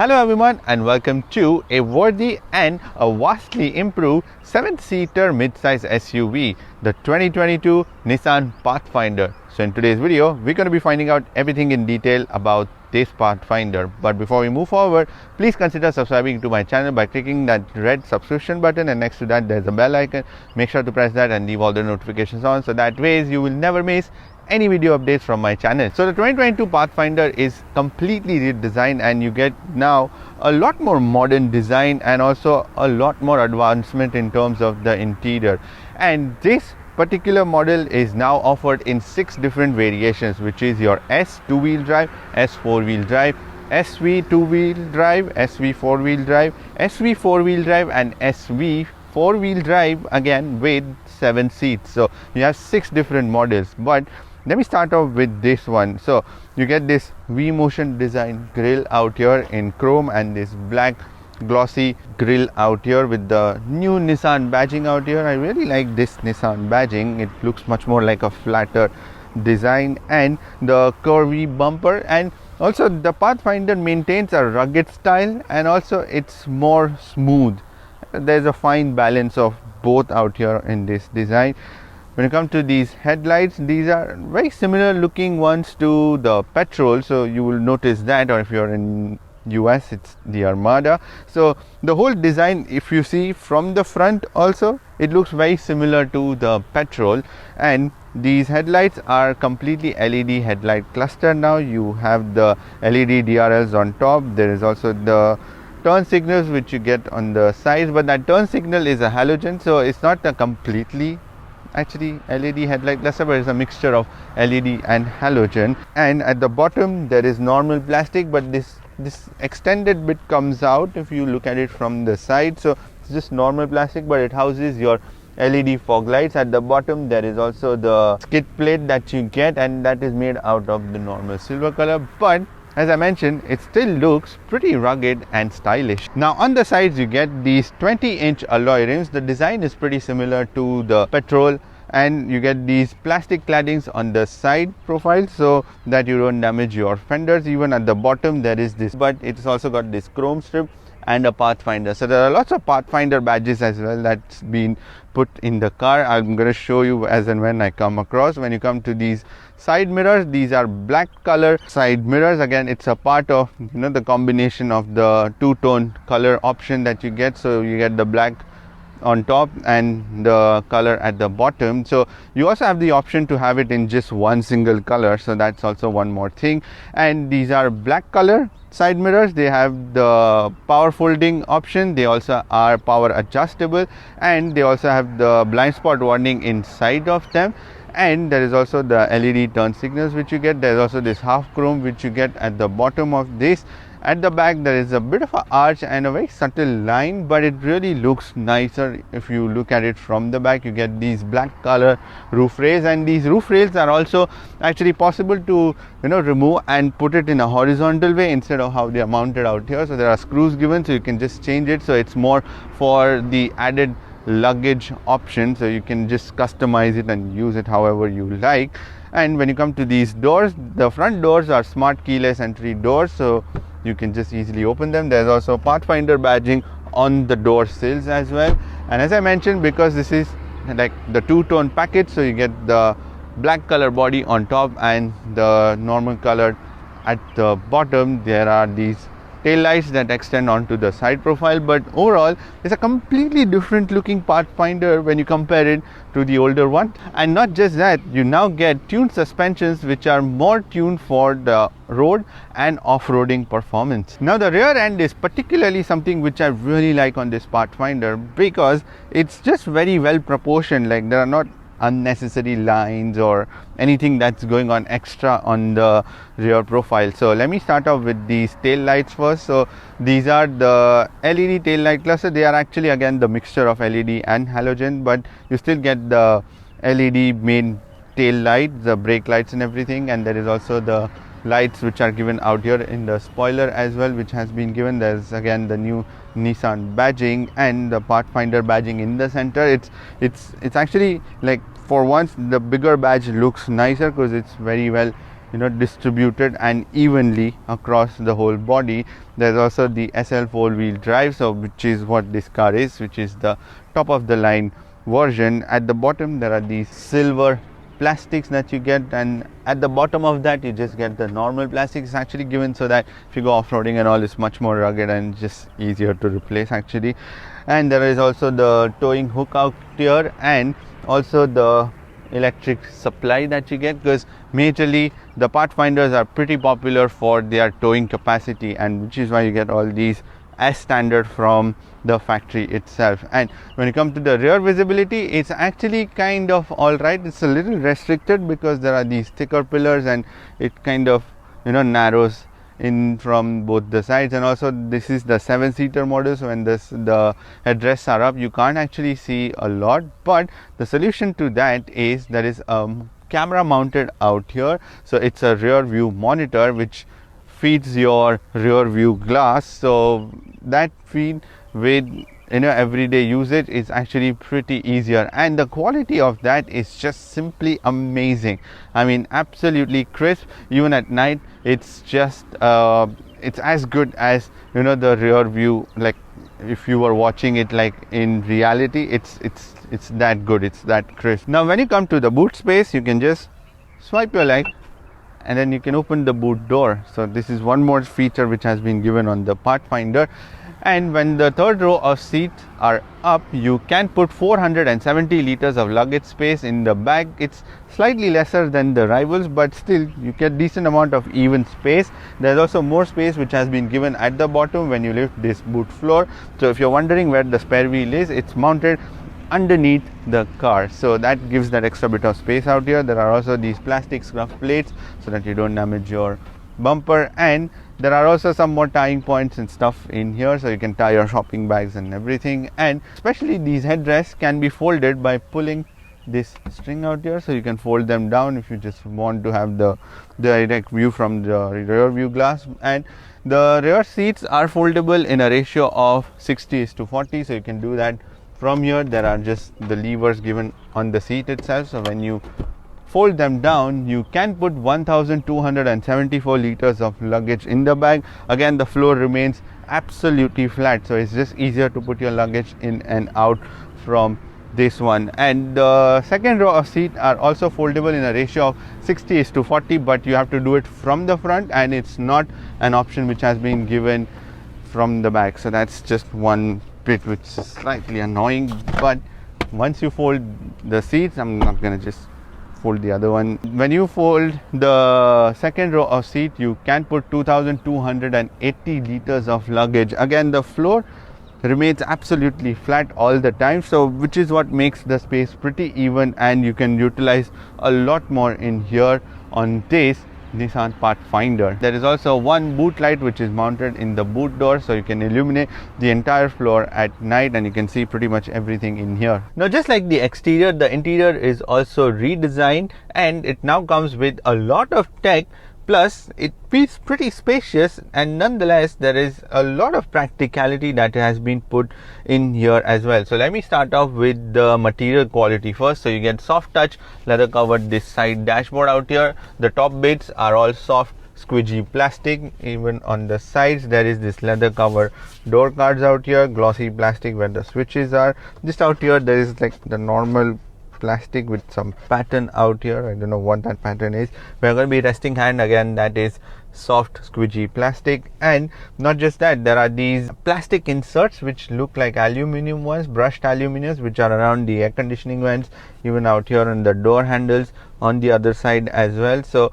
Hello everyone and welcome to a worthy and a vastly improved 7-seater mid-size SUV, the 2022 Nissan Pathfinder. So in today's video, we're going to be finding out everything in detail about this Pathfinder. But before we move forward, please consider subscribing to my channel by clicking that red subscription button, and next to that there's a bell icon. Make sure to press that and leave all the notifications on, so that way you will never miss any video updates from my channel. So the 2022 Pathfinder is completely redesigned, and you get now a lot more modern design and also a lot more advancement in terms of the interior. And this particular model is now offered in 6 different variations, which is your S 2-wheel drive, S 4-wheel drive, SV 2-wheel drive, SV 4-wheel drive, SV 4-wheel drive, and SV 4-wheel drive again with 7 seats. So you have 6 different models, but let me start off with this one. So you get this V-motion design grille out here in chrome, and this black glossy grille out here with the new Nissan badging out here. I really like this Nissan badging. It looks much more like a flatter design, and the curvy bumper, and also the Pathfinder maintains a rugged style, and also it's more smooth. There's a fine balance of both out here in this design. When you come to these headlights, these are very similar looking ones to the petrol, so you will notice that, or if you're in US, it's the Armada. So the whole design, if you see from the front also, it looks very similar to the petrol. And these headlights are completely LED headlight cluster. Now you have the LED DRLs on top. There is also the turn signals which you get on the sides, but that turn signal is a halogen, so it's not a completely actually LED headlight cluster, but it's a mixture of LED and halogen. And at the bottom there is normal plastic, but this extended bit comes out if you look at it from the side. So it's just normal plastic, but it houses your LED fog lights. At the bottom there is also the skid plate that you get, and that is made out of the normal silver color, but as I mentioned, it still looks pretty rugged and stylish. Now on the sides you get these 20-inch alloy rims. The design is pretty similar to the petrol, and you get these plastic claddings on the side profile so that you don't damage your fenders. Even at the bottom there is this, but it's also got this chrome strip and a Pathfinder. So there are lots of Pathfinder badges as well that's been put in the car. I'm going to show you as and when I come across. When you come to these side mirrors, these are black color side mirrors. Again, it's a part of the combination of the two-tone color option that you get. So you get the black on top and the color at the bottom. So you also have the option to have it in just one single color, so that's also one more thing. And these are black color side mirrors. They have the power folding option. They also are power adjustable, and they also have the blind spot warning inside of them. And there is also the LED turn signals which you get. There is also this half chrome which you get at the bottom of this. At the back there is a bit of an arch and a very subtle line, but it really looks nicer if you look at it from the back. You get these black color roof rails, and these roof rails are also actually possible to remove and put it in a horizontal way instead of how they are mounted out here. So there are screws given, so you can just change it, so it's more for the added luggage option, so you can just customize it and use it however you like. And when you come to these doors, the front doors are smart keyless entry doors, so you can just easily open them. There's also Pathfinder badging on the door sills as well. And as I mentioned, because this is like the two-tone package, so you get the black color body on top and the normal color at the bottom. There are these tail lights that extend onto the side profile, but overall it's a completely different looking Pathfinder when you compare it to the older one. And not just that, you now get tuned suspensions which are more tuned for the road and off-roading performance. Now the rear end is particularly something which I really like on this Pathfinder, because it's just very well proportioned. Like, there are not unnecessary lines or anything that's going on extra on the rear profile. So let me start off with these tail lights first. So these are the LED tail light cluster. They are actually again the mixture of LED and halogen, but you still get the LED main tail light, the brake lights and everything. And there is also the lights which are given out here in the spoiler as well, which has been given. There's again the new Nissan badging and the Pathfinder badging in the center. It's actually, like, for once the bigger badge looks nicer because it's very well distributed and evenly across the whole body. There's also the SL 4-wheel drive, so which is what this car is, which is the top of the line version. At the bottom there are these silver plastics that you get, and at the bottom of that you just get the normal plastic. It's actually given so that if you go off-roading and all, it's much more rugged and just easier to replace actually. And there is also the towing hook out here, and also the electric supply that you get, because majorly the Pathfinders are pretty popular for their towing capacity, and which is why you get all these as standard from the factory itself. And when you come to the rear visibility, it's actually kind of alright. It's a little restricted because there are these thicker pillars and it kind of narrows in from both the sides. And also this is the 7-seater model, so when the headrests are up, you can't actually see a lot. But the solution to that is there is a camera mounted out here, so it's a rear view monitor which feeds your rear view glass. So that feed with everyday usage is actually pretty easier, and the quality of that is just simply amazing. I mean, absolutely crisp. Even at night, it's just it's as good as the rear view, like if you were watching it like in reality. It's that good, it's that crisp. Now when you come to the boot space, you can just swipe your leg and then you can open the boot door. So this is one more feature which has been given on the Pathfinder. And when the third row of seats are up, you can put 470 liters of luggage space in the back. It's slightly lesser than the rivals, but still you get decent amount of even space. There's also more space which has been given at the bottom when you lift this boot floor. So if you're wondering where the spare wheel is, it's mounted underneath the car, so that gives that extra bit of space out here. There are also these plastic scuff plates so that you don't damage your bumper, and there are also some more tying points and stuff in here, so you can tie your shopping bags and everything. And especially these headrests can be folded by pulling this string out here, so you can fold them down if you just want to have the direct view from the rear view glass. And the rear seats are foldable in a ratio of 60:40, so you can do that from here. There are just the levers given on the seat itself, so when you fold them down, you can put 1274 liters of luggage in the bag. Again, the floor remains absolutely flat, so it's just easier to put your luggage in and out from this one. And the second row of seats are also foldable in a ratio of 60:40, but you have to do it from the front, and it's not an option which has been given from the back. So that's just one bit which is slightly annoying. But once you fold the seats, I'm not gonna just fold the other one. When you fold the second row of seat, you can put 2280 liters of luggage. Again, the floor remains absolutely flat all the time, so which is what makes the space pretty even, and you can utilize a lot more in here on this Nissan Pathfinder. There is also one boot light which is mounted in the boot door, so you can illuminate the entire floor at night and you can see pretty much everything in here. Now, just like the exterior, the interior is also redesigned, and it now comes with a lot of tech. Plus, it feels pretty spacious, and nonetheless, there is a lot of practicality that has been put in here as well. So let me start off with the material quality first. So you get soft touch leather covered this side dashboard out here. The top bits are all soft squidgy plastic. Even on the sides there is this leather cover door cards out here, glossy plastic where the switches are. Just out here there is like the normal plastic with some pattern out here. I don't know what that pattern is. We're going to be resting hand again, that is soft squidgy plastic. And not just that, there are these plastic inserts which look like aluminum ones, brushed aluminums, which are around the air conditioning vents, even out here on the door handles on the other side as well. So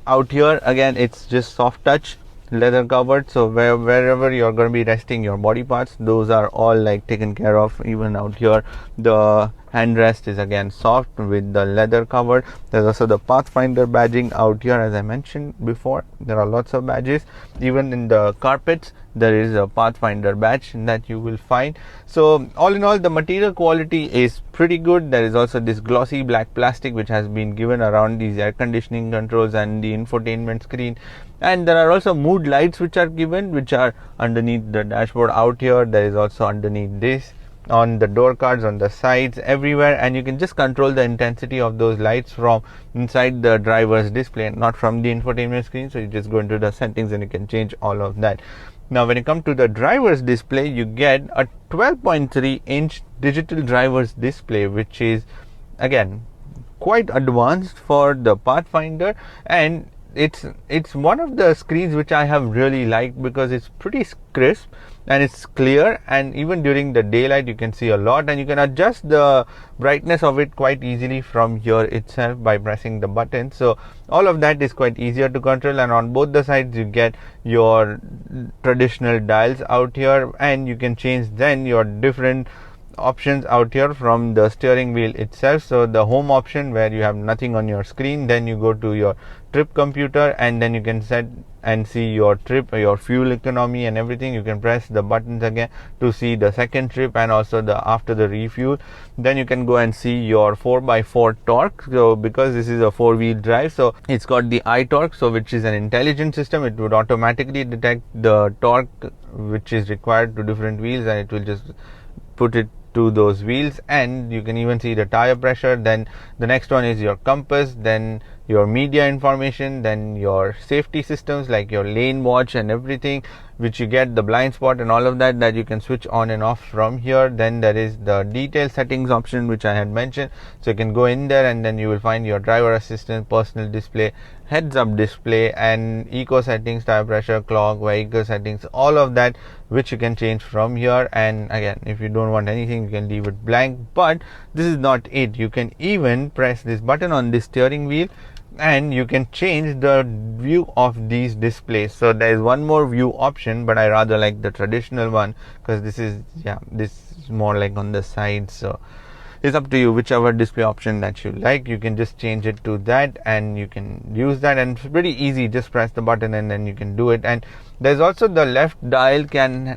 out here again it's just soft touch leather covered, so wherever you're going to be resting your body parts, those are all like taken care of. Even out here the handrest is again soft with the leather covered. There's also the Pathfinder badging out here. As I mentioned before, there are lots of badges. Even in the carpets there is a Pathfinder badge that you will find. So all in all, the material quality is pretty good. There is also this glossy black plastic which has been given around these air conditioning controls and the infotainment screen. And there are also mood lights which are given, which are underneath the dashboard out here. There is also underneath this on the door cards, on the sides, everywhere, and you can just control the intensity of those lights from inside the driver's display, not from the infotainment screen. So you just go into the settings and you can change all of that. Now when you come to the driver's display, you get a 12.3 inch digital driver's display, which is again quite advanced for the Pathfinder, and it's one of the screens which I have really liked because it's pretty crisp and it's clear, and even during the daylight you can see a lot, and you can adjust the brightness of it quite easily from here itself by pressing the button. So all of that is quite easier to control, and on both the sides you get your traditional dials out here, and you can change then your different options out here from the steering wheel itself. So the home option, where you have nothing on your screen, then you go to your trip computer, and then you can set and see your trip, your fuel economy and everything. You can press the buttons again to see the second trip and also the after the refuel. Then you can go and see your 4x4 torque. So because this is a 4-wheel drive, so it's got the iTorque, so which is an intelligent system. It would automatically detect the torque which is required to different wheels, and it will just put it to those wheels. And you can even see the tire pressure. Then the next one is your compass, then your media information, then your safety systems like your lane watch and everything, which you get the blind spot and all of that you can switch on and off from here. Then there is the detail settings option, which I had mentioned. So you can go in there, and then you will find your driver assistant, personal display, heads up display, and eco settings, tire pressure, clock, vehicle settings, all of that which you can change from here. And again, if you don't want anything, you can leave it blank. But this is not it. You can even press this button on the steering wheel, and you can change the view of these displays. So there is one more view option, but I rather like the traditional one because this is more like on the side. So it's up to you, whichever display option that you like. You can just change it to that, and you can use that, and it's pretty easy. Just press the button and then you can do it. And there's also the left dial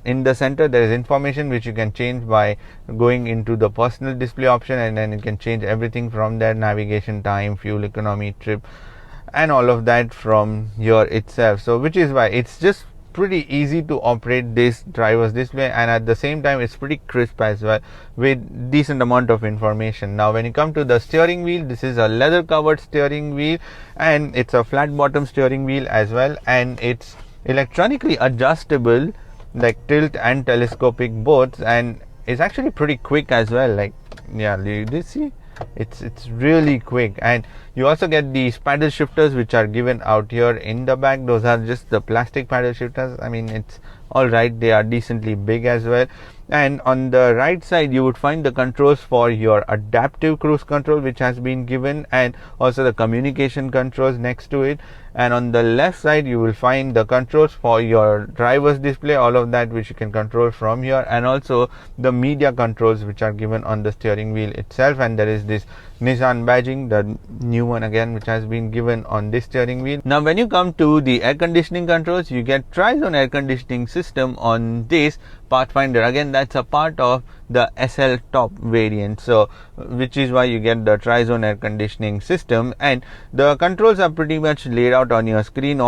in the center. There is information which you can change by going into the personal display option, and then you can change everything from there: navigation, time, fuel economy, trip, and all of that from here itself. So which is why it's just pretty easy to operate this driver's display, and at the same time it's pretty crisp as well with decent amount of information. Now when you come to the steering wheel, this is a leather covered steering wheel, and it's a flat bottom steering wheel as well, and it's electronically adjustable, like tilt and telescopic both, and it's actually pretty quick as well. Like, yeah, you see it's really quick. And you also get these paddle shifters which are given out here in the back. Those are just the plastic paddle shifters. I mean, it's all right, they are decently big as well. And on the right side you would find the controls for your adaptive cruise control, which has been given, and also the communication controls next to it. And on the left side you will find the controls for your driver's display, all of that which you can control from here, and also the media controls which are given on the steering wheel itself. And there is this Nissan badging, the new one again, which has been given on this steering wheel. Now when you come to the air conditioning controls, you get tri-zone air conditioning system on this Pathfinder. Again, that's a part of the SL top variant, so which is why you get the tri-zone air conditioning system. And the controls are pretty much laid out on your screen.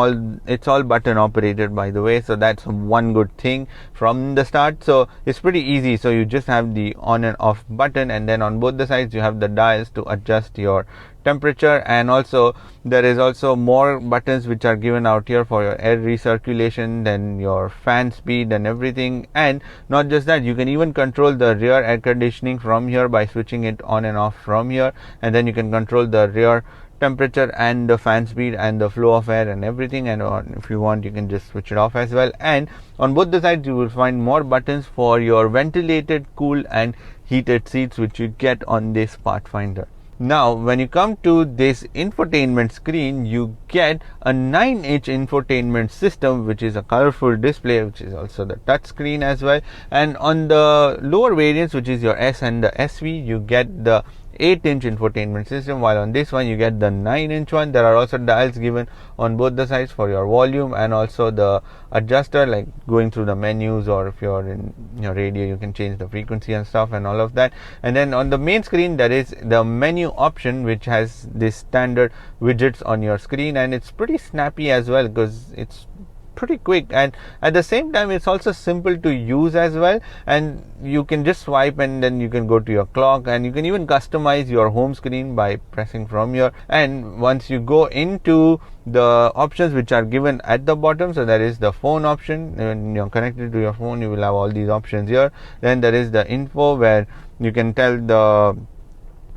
It's all button operated, by the way, so that's one good thing from the start. So it's pretty easy. So you just have the on and off button, and then on both the sides you have the dials to adjust your temperature. And also there is also more buttons which are given out here for your air recirculation, then your fan speed and everything. And not just that, you can even control the rear air conditioning from here by switching it on and off from here, and then you can control the rear temperature and the fan speed and the flow of air and everything. And if you want, you can just switch it off as well. And on both the sides you will find more buttons for your ventilated, cool and heated seats, which you get on this Pathfinder. Now when you come to this infotainment screen, you get a 9-inch infotainment system, which is a colorful display, which is also the touch screen as well. And on the lower variants, which is your S and the SV, you get the 8-inch infotainment system, while on this one you get the 9-inch one. There are also dials given on both the sides for your volume and also the adjuster, like going through the menus, or if you're in your radio you can change the frequency and stuff and all of that. And then on the main screen there is the menu option, which has this standard widgets on your screen, and it's pretty snappy as well because it's pretty quick, and at the same time it's also simple to use as well, and you can just swipe and then you can go to your clock, and you can even customize your home screen by pressing from here. And once you go into the options which are given at the bottom, so there is the phone option. When you're connected to your phone, you will have all these options here. Then there is the info, where you can tell the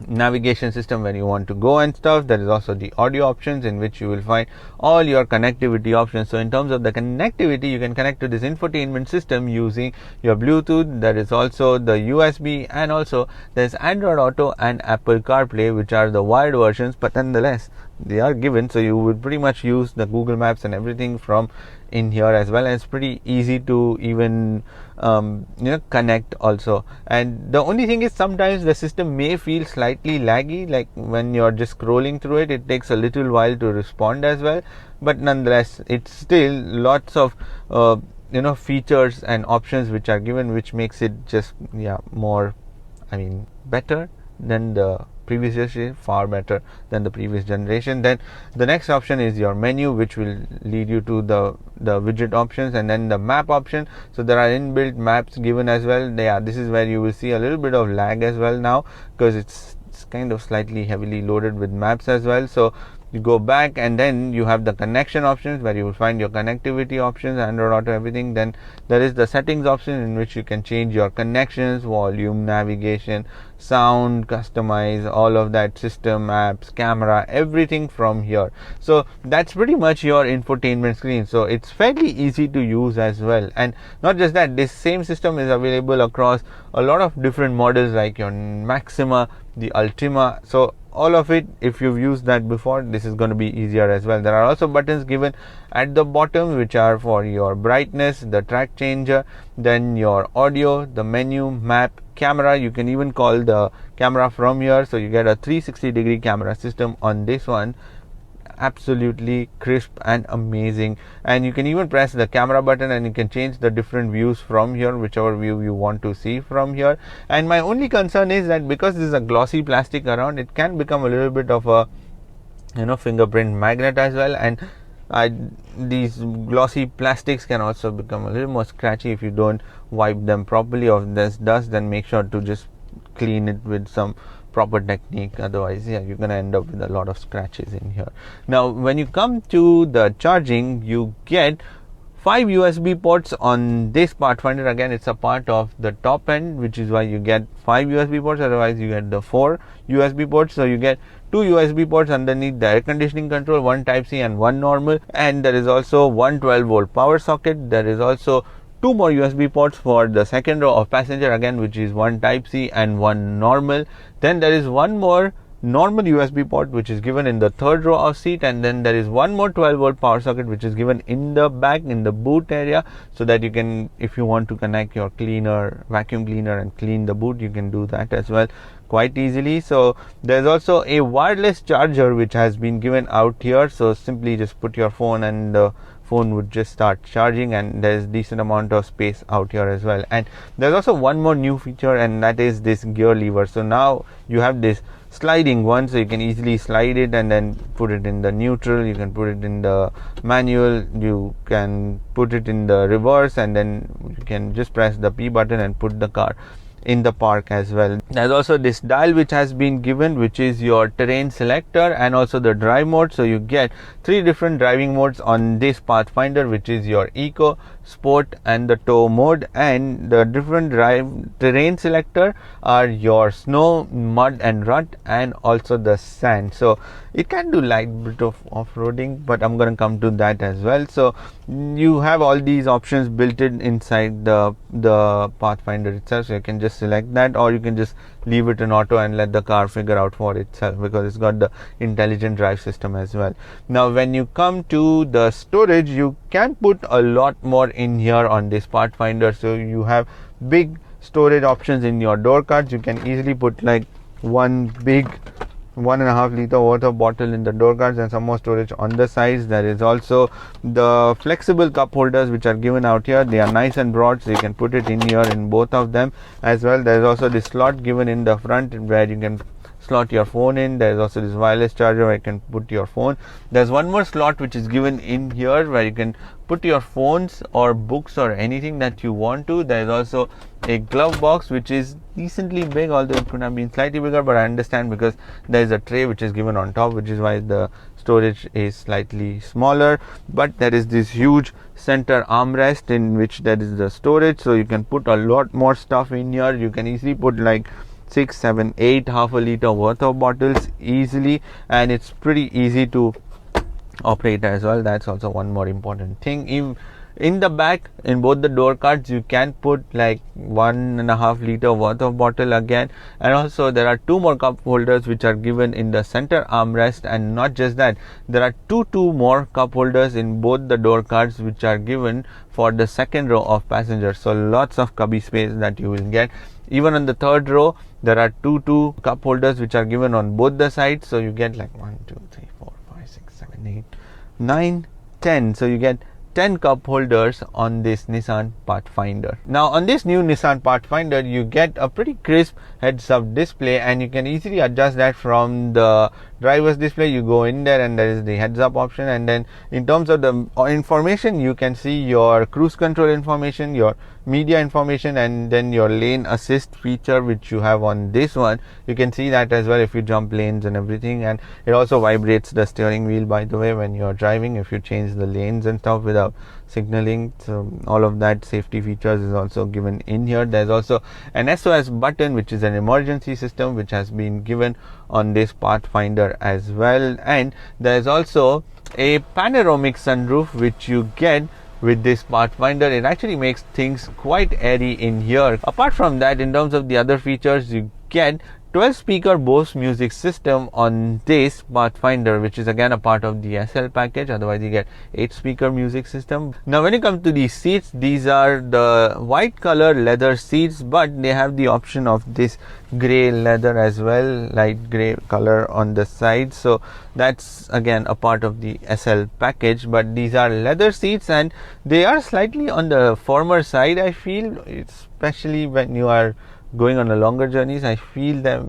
navigation system where you want to go and stuff. There is also the audio options, in which you will find all your connectivity options. So in terms of the connectivity, you can connect to this infotainment system using your Bluetooth. There is also the USB, and also there's Android Auto and Apple CarPlay, which are the wired versions, but nonetheless they are given, so you would pretty much use the Google Maps and everything from in here as well, and it's pretty easy to even connect also. And the only thing is, sometimes the system may feel slightly laggy, like when you're just scrolling through it, it takes a little while to respond as well, but nonetheless it's still lots of features and options which are given, which makes it just more, better than the previous generation, far better than the previous generation. Then the next option is your menu, which will lead you to the widget options, and then the map option. So there are inbuilt maps given as well. This is where you will see a little bit of lag as well now, because it's kind of slightly heavily loaded with maps as well. So you go back, and then you have the connection options, where you will find your connectivity options, Android Auto, everything. Then there is the settings option, in which you can change your connections, volume, navigation, sound, customize all of that, system, apps, camera, everything from here. So that's pretty much your infotainment screen. So it's fairly easy to use as well. And not just that, this same system is available across a lot of different models, like your Maxima, the Ultima. So all of it, if you've used that before, this is going to be easier as well. There are also buttons given at the bottom, which are for your brightness, the track changer, then your audio, the menu, map, camera. You can even call the camera from here, so you get a 360-degree camera system on this one. Absolutely crisp and amazing. And you can even press the camera button, and you can change the different views from here, whichever view you want to see from here. And my only concern is that because this is a glossy plastic around, it can become a little bit of a fingerprint magnet as well, and these glossy plastics can also become a little more scratchy if you don't wipe them properly. Or if there's dust, then make sure to just clean it with some proper technique, otherwise you're gonna end up with a lot of scratches in here. Now when you come to the charging, you get 5 USB ports on this Pathfinder. Again, it's a part of the top end, which is why you get 5 USB ports, otherwise you get the 4 USB ports. So you get 2 USB ports underneath the air conditioning control, 1 type C and 1 normal, and there is also 1 12-volt power socket. There is also 2 more USB ports for the second row of passenger, again, which is 1 type C and 1 normal. Then there is 1 more normal USB port which is given in the third row of seat, and then there is 1 more 12-volt power socket which is given in the back, in the boot area, so that you can, if you want to connect your cleaner, vacuum cleaner, and clean the boot, you can do that as well quite easily. So there's also a wireless charger which has been given out here, so simply just put your phone and the phone would just start charging, and there's decent amount of space out here as well. And there's also 1 more new feature, and that is this gear lever. So now you have this sliding one, so you can easily slide it and then put it in the neutral, you can put it in the manual, you can put it in the reverse, and then you can just press the P button and put the car in the park as well. There's also this dial which has been given, which is your terrain selector and also the drive mode. So you get 3 different driving modes on this Pathfinder, which is your eco, sport, and the tow mode. And the different terrain selector are your snow, mud and rut, and also the sand. So it can do light bit of off-roading, but I'm going to come to that as well. So you have all these options built in inside the Pathfinder itself, so you can just select that, or you can just leave it in auto and let the car figure out for itself, because it's got the intelligent drive system as well. Now when you come to the storage, you can put a lot more in here on this Pathfinder. So you have big storage options in your door cards. You can easily put like one big 1.5 liter water bottle in the door cards, and some more storage on the sides. There is also the flexible cup holders which are given out here. They are nice and broad, so you can put it in here in both of them as well. There is also the slot given in the front where you can slot your phone in. There's also this wireless charger where you can put your phone. There's one more slot which is given in here where you can put your phones or books or anything that you want to. There's also a glove box which is decently big, although it could have been slightly bigger, but I understand because there is a tray which is given on top, which is why the storage is slightly smaller. But there is this huge center armrest in which there is the storage, so you can put a lot more stuff in here. You can easily put like 6, 7, 8 half a liter worth of bottles easily, and it's pretty easy to operate as well. That's also one more important thing. In the back, in both the door cards, you can put like 1.5 liter worth of bottle again, and also there are 2 more cup holders which are given in the center armrest. And not just that, there are two more cup holders in both the door cards which are given for the second row of passengers, so lots of cubby space that you will get. Even on the third row, there are two cup holders which are given on both the sides, so you get like 1, 2, 3, 4, 5, 6, 7, 8, 9, 10. So you get 10 cup holders on this Nissan Pathfinder. Now on this new Nissan Pathfinder, you get a pretty crisp heads-up display, and you can easily adjust that from the driver's display. You go in there and there is the heads-up option, and then in terms of the information, you can see your cruise control information, your media information, and then your lane assist feature which you have on this one. You can see that as well if you jump lanes and everything, and it also vibrates the steering wheel, by the way, when you're driving, if you change the lanes and stuff without signaling. So all of that safety features is also given in here. There's also an SOS button, which is an emergency system which has been given on this Pathfinder as well, and there's also a panoramic sunroof which you get with this Pathfinder. It actually makes things quite airy in here. Apart from that, in terms of the other features, you get 12 speaker Bose music system on this Pathfinder, which is again a part of the SL package. Otherwise you get 8 speaker music system. Now when it comes to these seats, these are the white color leather seats, but they have the option of this gray leather as well, light gray color on the side. So that's again a part of the SL package, but these are leather seats and they are slightly on the firmer side, I feel, especially when you are going on a longer journeys. I feel them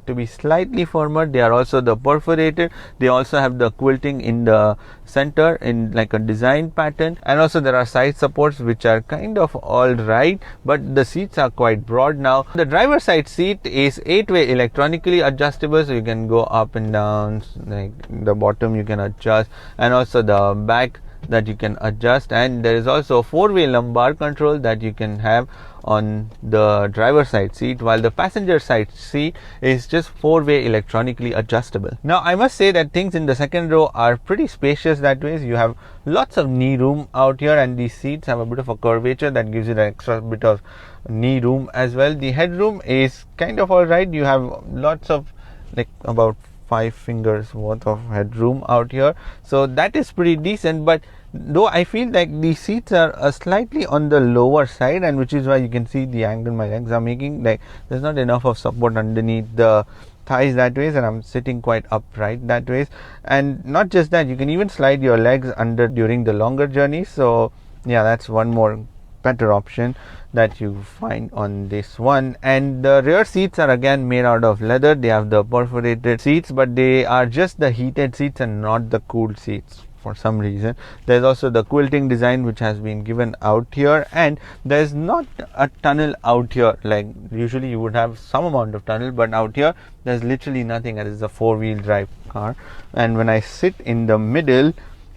to be slightly firmer. They are also the perforated. They also have the quilting in the center in like a design pattern, and also there are side supports which are kind of all right, but the seats are quite broad. Now the driver side seat is 8-way electronically adjustable, so you can go up and down, like the bottom you can adjust, and also the back that you can adjust, and there is also 4-way lumbar control that you can have on the driver side seat, while the passenger side seat is just 4-way electronically adjustable. Now I must say that things in the second row are pretty spacious that way. You have lots of knee room out here, and these seats have a bit of a curvature that gives you the extra bit of knee room as well. The headroom is kind of alright. You have lots of like about 5 fingers worth of headroom out here, so that is pretty decent. But though I feel like the seats are slightly on the lower side, and which is why you can see the angle my legs are making, like there's not enough of support underneath the thighs that ways, and I'm sitting quite upright that ways. And not just that, you can even slide your legs under during the longer journey. So yeah, that's one more better option that you find on this one. And the rear seats are again made out of leather. They have the perforated seats, but they are just the heated seats and not the cooled seats for some reason. There's also the quilting design which has been given out here, and there's not a tunnel out here. Like usually you would have some amount of tunnel, but out here there's literally nothing. It is a 4-wheel drive car, and when I sit in the middle,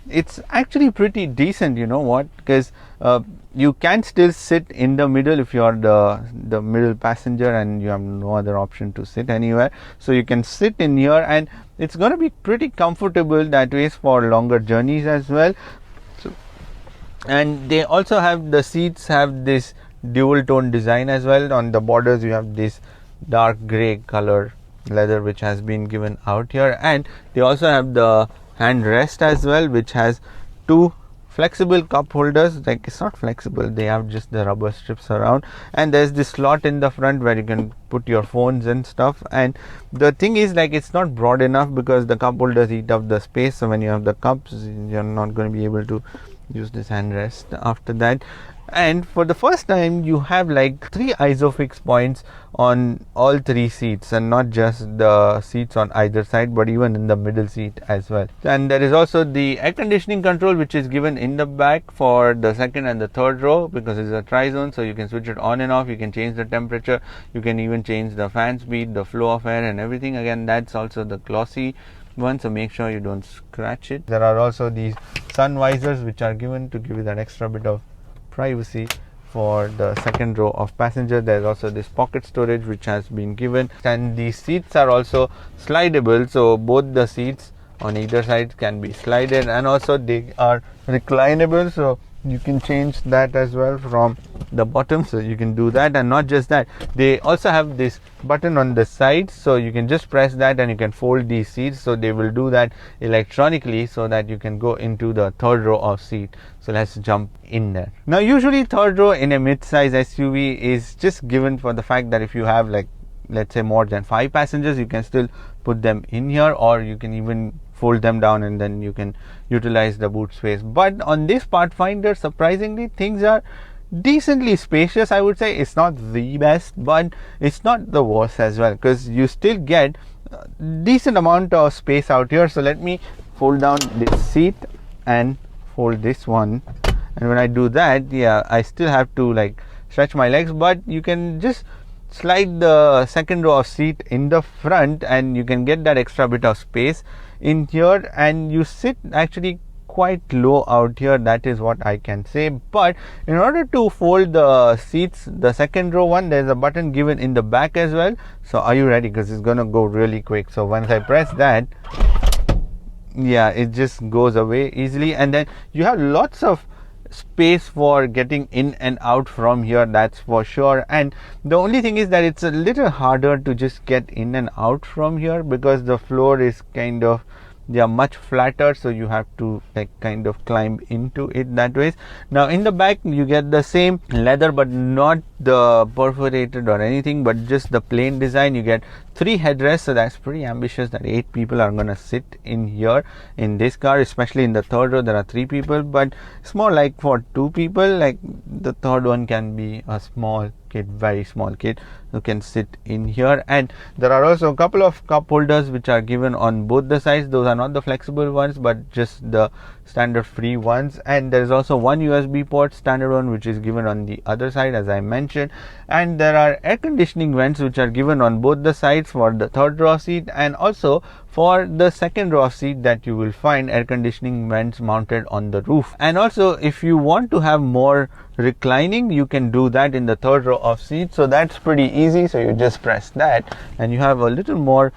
it's actually pretty decent, you know what, because you can still sit in the middle if you are the middle passenger and you have no other option to sit anywhere. So you can sit in here, and it's going to be pretty comfortable that way for longer journeys as well. So, and they also have, the seats have this dual tone design as well. On the borders you have this dark gray color leather which has been given out here, and they also have the hand rest as well, which has 2 flexible cup holders. Like it's not flexible, they have just the rubber strips around, and there's this slot in the front where you can put your phones and stuff. And the thing is, like, it's not broad enough because the cup holders eat up the space, so when you have the cups, you're not going to be able to use this hand rest after that. And for the first time you have like 3 isofix points on all 3 seats, and not just the seats on either side but even in the middle seat as well. And there is also the air conditioning control which is given in the back for the second and the third row, because it's a tri-zone, so you can switch it on and off, you can change the temperature, you can even change the fan speed, the flow of air and everything. Again, that's also the glossy one, so make sure you don't scratch it. There are also these sun visors which are given to give you that extra bit of privacy for the second row of passenger. There's also this pocket storage which has been given, and the seats are also slidable, so both the seats on either side can be slided, and also they are reclinable, so you can change that as well from the bottom, so you can do that. And not just that, they also have this button on the side, so you can just press that and you can fold these seats, so they will do that electronically so that you can go into the third row of seat. So let's jump in there. Now usually third row in a mid-size SUV is just given for the fact that if you have, like, let's say more than 5 passengers, you can still put them in here, or you can even fold them down and then you can utilize the boot space. But on this Pathfinder, surprisingly, things are decently spacious. I would say it's not the best, but it's not the worst as well, because you still get a decent amount of space out here. So let me fold down this seat and fold this one, and when I do that, yeah, I still have to like stretch my legs, but you can just slide the second row of seat in the front and you can get that extra bit of space in here, and you sit actually quite low out here, that is what I can say. But in order to fold the seats, the second row one, there's a button given in the back as well. So are you ready? Because it's gonna go really quick. So once I press that, yeah, it just goes away easily, and then you have lots of space for getting in and out from here, that's for sure. And the only thing is that it's a little harder to just get in and out from here, because the floor is kind of, they are much flatter, so you have to like kind of climb into it that way. Now in the back you get the same leather, but not the perforated or anything, but just the plain design. You get 3 headrests, so that's pretty ambitious that 8 people are gonna sit in here in this car, especially in the third row there are 3 people, but it's more like for 2 people. Like the third one can be a small kid, very small kid who can sit in here. And there are also a couple of cup holders which are given on both the sides. Those are not the flexible ones, but just the standard free ones. And there is also one USB port, standard one, which is given on the other side, as I mentioned. And there are air conditioning vents which are given on both the sides for the third row seat, and also for the second row of seat that you will find air conditioning vents mounted on the roof. And also if you want to have more reclining, you can do that in the third row of seats, so that's pretty easy. So you just press that and you have a little more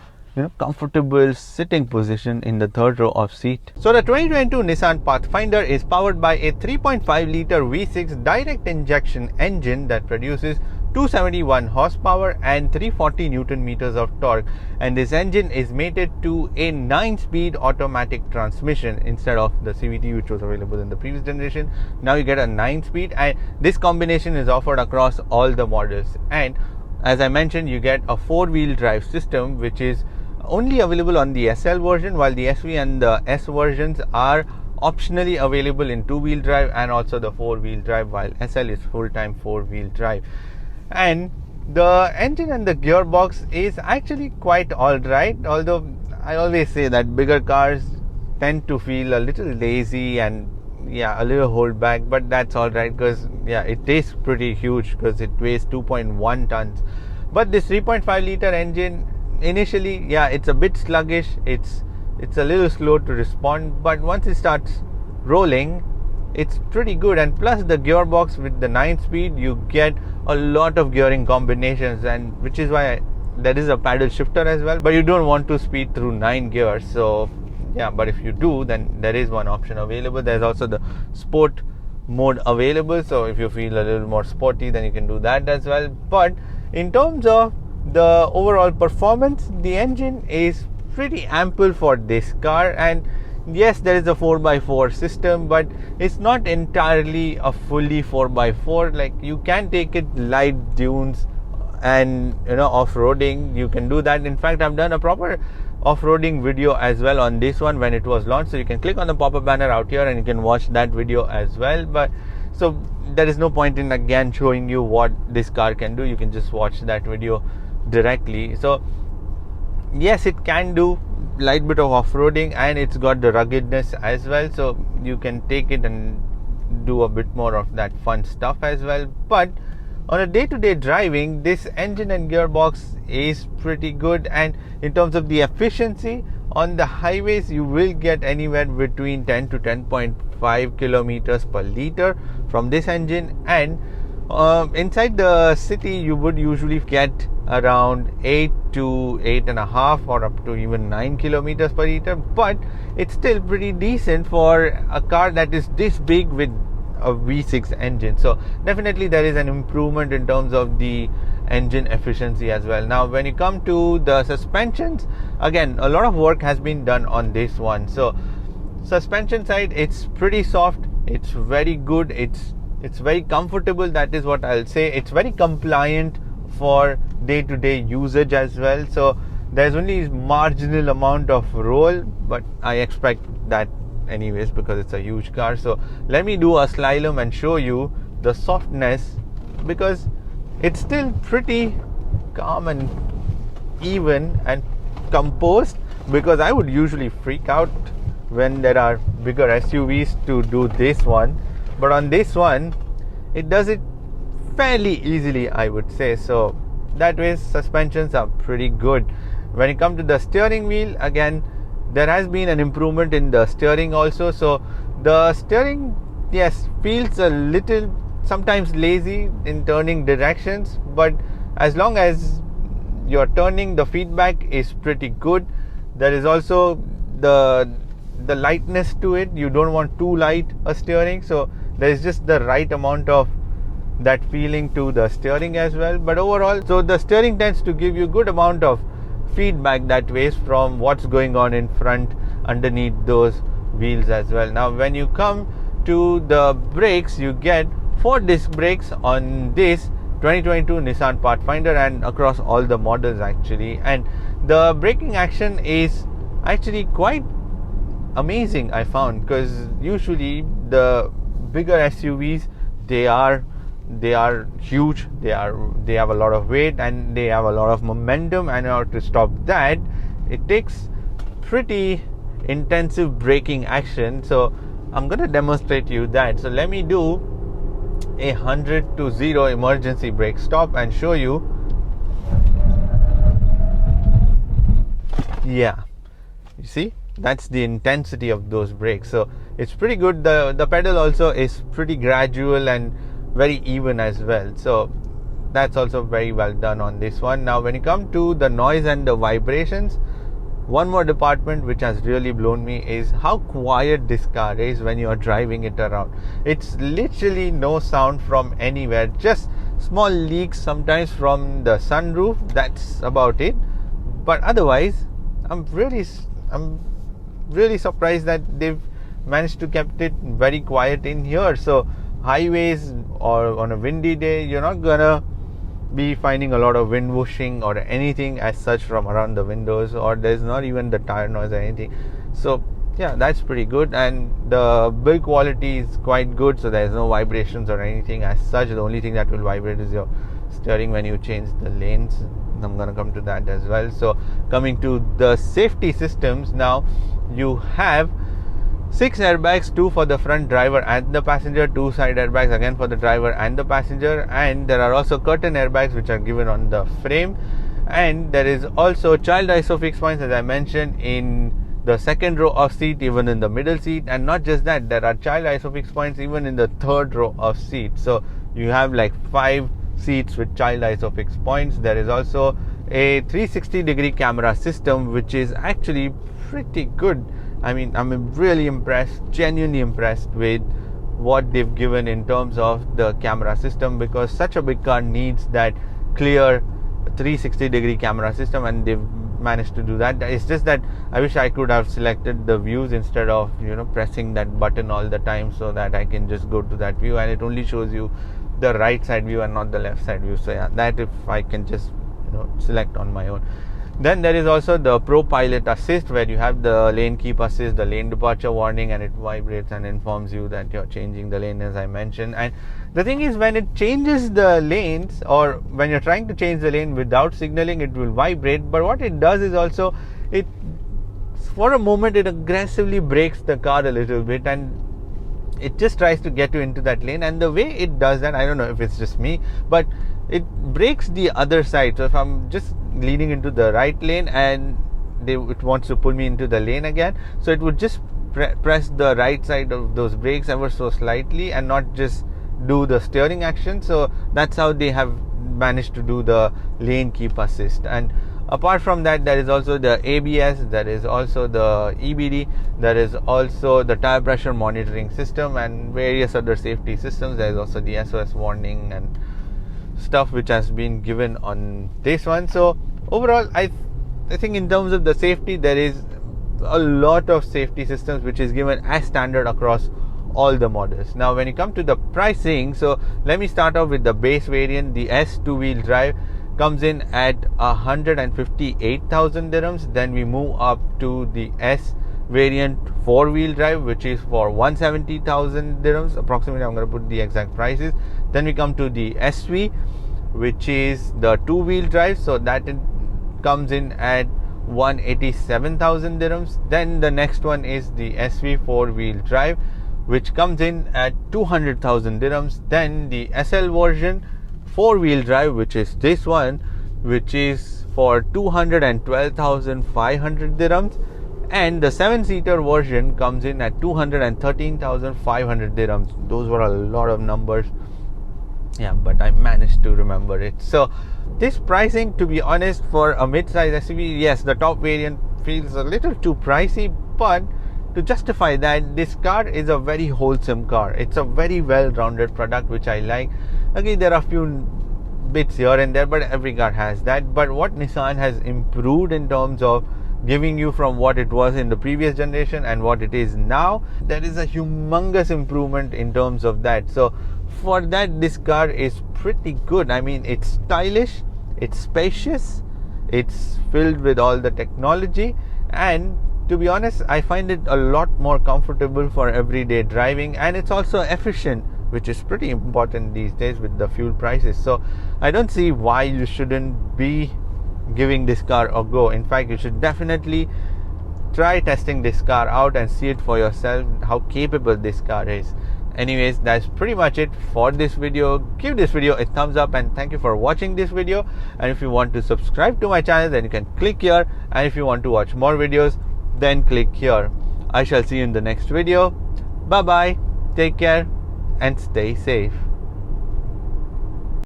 comfortable sitting position in the third row of seat. So the 2022 Nissan Pathfinder is powered by a 3.5 liter V6 direct injection engine that produces 271 horsepower and 340 Newton meters of torque, and this engine is mated to a 9-speed automatic transmission instead of the CVT which was available in the previous generation. Now you get a 9-speed, and this combination is offered across all the models. And as I mentioned, you get a 4-wheel drive system which is only available on the SL version, while the SV and the S versions are optionally available in 2-wheel drive and also the 4-wheel drive, while SL is full-time 4-wheel drive. And the engine and the gearbox is actually quite alright, although I always say that bigger cars tend to feel a little lazy and a little hold back, but that's alright, because it is pretty huge because it weighs 2.1 tons. But this 3.5 liter engine initially, it's a bit sluggish, it's a little slow to respond, but once it starts rolling, it's pretty good. And plus the gearbox with the 9-speed, you get a lot of gearing combinations, and which is why there is a paddle shifter as well, but you don't want to speed through 9 gears. So but if you do, then there is one option available. There's also the sport mode available, so if you feel a little more sporty, then you can do that as well. But in terms of the overall performance, the engine is pretty ample for this car. And yes, there is a 4x4 system, but it's not entirely a fully 4x4. Like, you can take it light dunes and off-roading, you can do that. In fact, I've done a proper off-roading video as well on this one when it was launched, so you can click on the pop-up banner out here and you can watch that video as well. But So there is no point in again showing you what this car can do. You can just watch that video directly. So yes, it can do light bit of off-roading, and it's got the ruggedness as well, so you can take it and do a bit more of that fun stuff as well. But on a day-to-day driving, this engine and gearbox is pretty good, and in terms of the efficiency on the highways, you will get anywhere between 10 to 10.5 kilometers per liter from this engine, and inside the city you would usually get around 8 to 8.5 or up to even 9 kilometers per liter. But it's still pretty decent for a car that is this big with a V6 engine. So definitely there is an improvement in terms of the engine efficiency as well. Now when you come to the suspensions, again a lot of work has been done on this one. So suspension side, it's pretty soft, it's very good, it's very comfortable. That is what I'll say. It's very compliant for day-to-day usage as well. So there's only marginal amount of roll, but I expect that anyways because it's a huge car. So let me do a slalom and show you the softness, because it's still pretty calm and even and composed, because I would usually freak out when there are bigger SUVs to do this one, but on this one it does it fairly easily, I would say. So that way suspensions are pretty good. When it comes to the steering wheel, again there has been an improvement in the steering also. So the steering, yes, feels a little sometimes lazy in turning directions, but as long as you're turning, the feedback is pretty good. There is also the lightness to it. You don't want too light a steering, so there is just the right amount of that feeling to the steering as well. But overall, so the steering tends to give you good amount of feedback that ways from what's going on in front underneath those wheels as well. Now when you come to the brakes, you get 4 disc brakes on this 2022 Nissan Pathfinder and across all the models actually, and the braking action is actually quite amazing, I found, because usually the bigger SUVs, they are huge, they have a lot of weight and they have a lot of momentum, and in order to stop that it takes pretty intensive braking action. So I'm going to demonstrate you that. So let me do 100 to 0 emergency brake stop and show you. Yeah, you see, that's the intensity of those brakes. So it's pretty good. The pedal also is pretty gradual and very even as well. So that's also very well done on this one. Now when you come to the noise and the vibrations, one more department which has really blown me is how quiet this car is when you are driving it around. It's literally no sound from anywhere, just small leaks sometimes from the sunroof, that's about it. But otherwise I'm really surprised that they've managed to kept it very quiet in here. So highways or on a windy day, you're not gonna be finding a lot of wind whooshing or anything as such from around the windows, or there's not even the tire noise or anything. So yeah, that's pretty good, and the build quality is quite good, so there's no vibrations or anything as such. The only thing that will vibrate is your steering when you change the lanes. I'm gonna come to that as well. So coming to the safety systems, now you have 6 airbags, 2 for the front driver and the passenger, 2 side airbags again for the driver and the passenger, and there are also curtain airbags which are given on the frame, and there is also child isofix points, as I mentioned, in the second row of seat, even in the middle seat, and not just that, there are child isofix points even in the third row of seat. So you have like 5 seats with child isofix points. There is also a 360-degree camera system which is actually pretty good. I mean, I'm really impressed, genuinely impressed with what they've given in terms of the camera system, because such a big car needs that clear 360-degree camera system, and they've managed to do that. It's just that I wish I could have selected the views instead of pressing that button all the time, so that I can just go to that view and it only shows you the right side view and not the left side view. So yeah, that if I can just select on my own. Then there is also the Pro Pilot Assist, where you have the lane keep assist, the lane departure warning, and it vibrates and informs you that you're changing the lane, as I mentioned. And the thing is, when it changes the lanes, or when you're trying to change the lane without signaling, it will vibrate. But what it does is also, it for a moment it aggressively brakes the car a little bit, and it just tries to get you into that lane. And the way it does that, I don't know if it's just me, but it brakes the other side. So if I'm just leaning into the right lane and it wants to pull me into the lane again, so it would just press the right side of those brakes ever so slightly and not just do the steering action. So that's how they have managed to do the lane keep assist. And apart from that, there is also the ABS, there is also the EBD, there is also the tire pressure monitoring system and various other safety systems. There is also the SOS warning and stuff which has been given on this one. So overall, I think in terms of the safety, there is a lot of safety systems which is given as standard across all the models. Now when you come to the pricing, so let me start off with the base variant. The S two-wheel drive comes in at 158,000 dirhams. Then we move up to the S variant four-wheel drive, which is for 170,000 dirhams approximately. I'm going to put the exact prices. Then we come to the SV, which is the two-wheel drive, so that it comes in at 187,000 dirhams. Then the next one is the SV four-wheel drive, which comes in at 200,000 dirhams. Then the SL version four-wheel drive, which is this one, which is for 212,500 dirhams. And the 7-seater version comes in at 213,500 dirhams. Those were a lot of numbers, yeah, but I managed to remember it. So this pricing, to be honest, for a mid-size SUV, yes, the top variant feels a little too pricey, but to justify that, this car is a very wholesome car. It's a very well-rounded product, which I like. Okay, there are a few bits here and there, but every car has that. But what Nissan has improved in terms of giving you from what it was in the previous generation and what it is now, there is a humongous improvement in terms of that. So for that, this car is pretty good. I mean, it's stylish, it's spacious, it's filled with all the technology, and to be honest, I find it a lot more comfortable for everyday driving, and it's also efficient, which is pretty important these days with the fuel prices. So I don't see why you shouldn't be giving this car a go. In fact, you should definitely try testing this car out and see it for yourself, how capable this car is. Anyways, that's pretty much it for this video. Give this video a thumbs up and thank you for watching this video. And if you want to subscribe to my channel, then you can click here. And if you want to watch more videos, then click here. I shall see you in the next video. Bye bye, take care and stay safe.